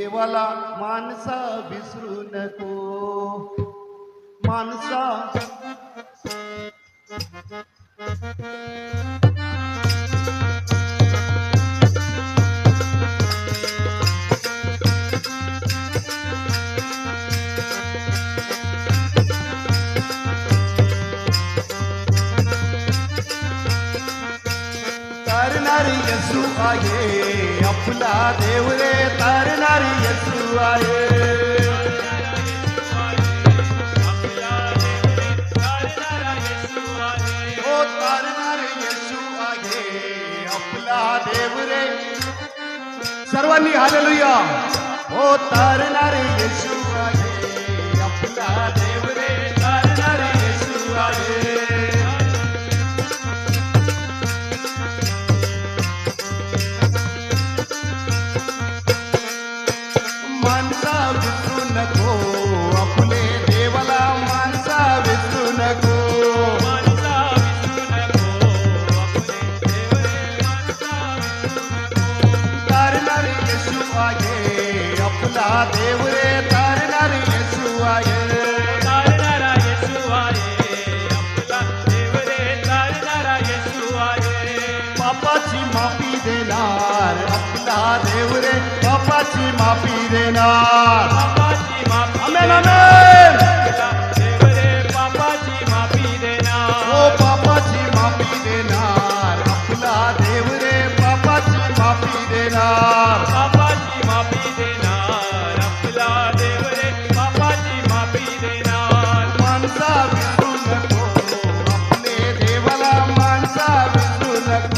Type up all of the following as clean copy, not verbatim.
देवाला माणसा विसरू नको माणसा तारणारी येशू आहे आपला देव रे तारणारी येशू आहे ओ तारणारी येशू आहे आपला देव रे सर्वांनी हालेलुया ओ तारणारी येशू आहे आपला देव रे तारणारी येशू आहे माणसा विसरू नको आपले देवाला माणसा विसरू नको तारणारी येशू आहे आपला देव रे तारणारी येशू आहे पापाची माफी देणार आपला देव रे पापाची माफी देणार आमेन आमेन ओ पापाची माफी देणार आपला देव रे पापाची माफी देणार माणसा विसरू नको आपले देवाला माणसा विसरू नको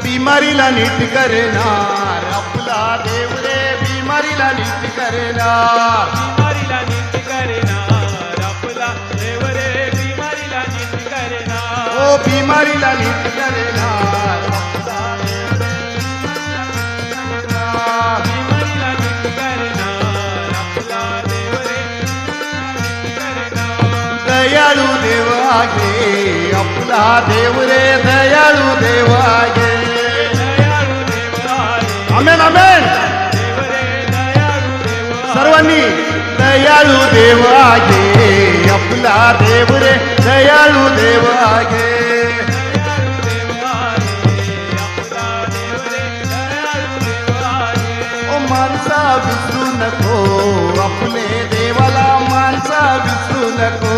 बिमारीला नीट करणार आपला देव रे बिमारीला नीट करणार ओ बिमारीला नीट करणार दयाळू देव आहे आपला देव रे दयाळू देव आहे आमेन आमेन सर्वांनी दयाळू देव आहे आपला देव रे दयाळू देव आहे ओ माणसा विसरू नको आपले देवाला माणसा विसरू नको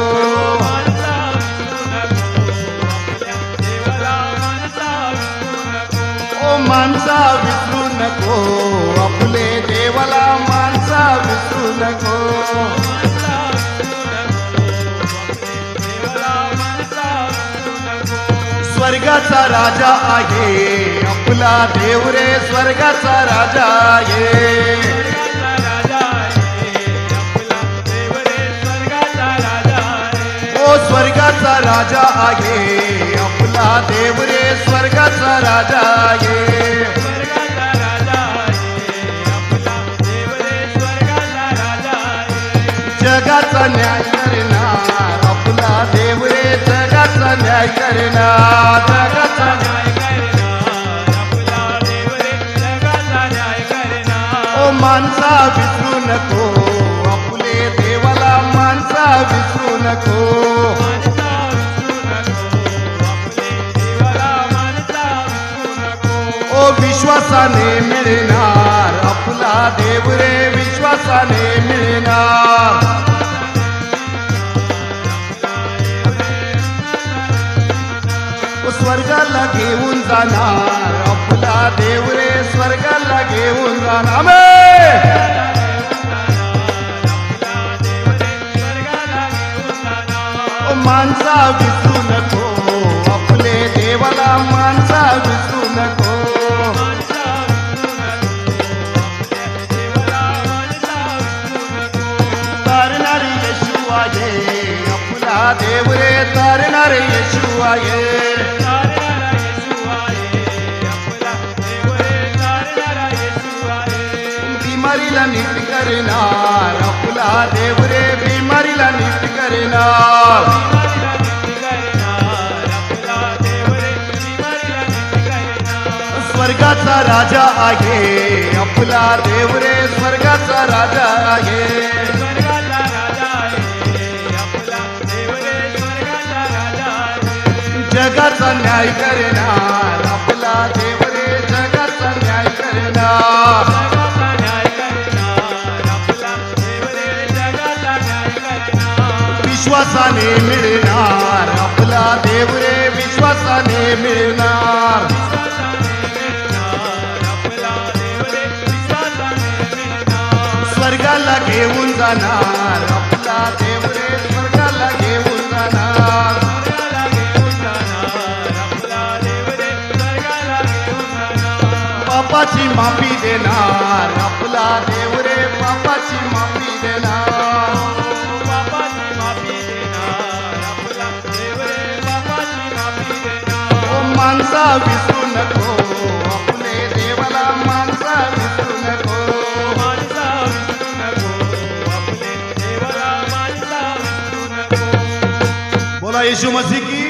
ओ माणसा विसरू नको आपले देवाला माणसा विसरू नको स्वर्गाचा राजा आहे आपला देव रे स्वर्गाचा राजा आहे ओ स्वर्गाचा राजा आहे आपला देव रे स्वर्गाचा राजा आहे जगाचा न्याय करणार आपला देव रे जगाचा न्याय करणार जगाचा ओ माणसा विसरू नको आपले देवाला माणसा विसरू नको ओ विश्वासाने मिळणार आपला देव रे विश्वासाने मिळणार ओ स्वर्गाला घेऊन जाणार आपला देव रे स्वर्गाला घेऊन जाणार आमेन ओ माणसा विसरू नको आपले देवाला माणसा विसरू नको तारणारी येशू आहे आपला देव रे तारणारे येशू आहे बिमारीला नीट करणार आपला देव रे बिमारीला नीट करणार स्वर्गाचा राजा आहे आपला देव रे स्वर्गाचा राजा आहे स्वर्गाचा राजा आहे आपला देव रे स्वर्गाचा राजा आहे जगाचा न्याय करणार आपला देव रे जगाचा न्याय करणार जगाचा न्याय करणार आपला देव रे जगाचा न्याय करणार विश्वासाने मिळणार आपला देव रे विश्वासाने मिळणार स्वर्गाला घेऊन जाणार आपला देव रे स्वर्गाला घेऊन जाणार पापाची माफी देणार आपला देव रे पापाची माफी देणार ओ माणसा विसरू नको आपले देवाला माणसा विसरू नको बोला यीशु मसीह की